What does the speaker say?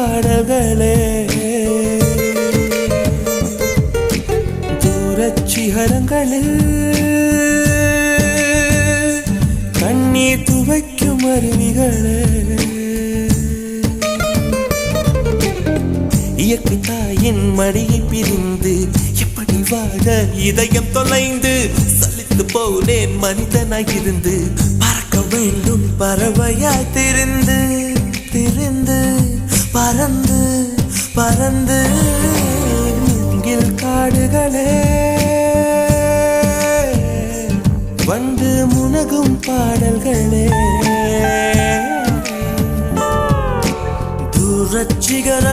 பாடல்களே தூரச் சிகரங்களில் கண்ணீர் துவைக்கும் அருவிகளே இயற்கை தாயின் மடியை பிரிந்து எப்படி வாழ இதயம் தொலைந்து சலித்து போனேன் மனிதனாயிருந்து பறக்க வேண்டும் பறவையாய் திரிந்து திரிந்து பறந்து பறந்து மூங்கில் காடுகளே வண்டு முனகும் பாடல்களே தூரச் சிகர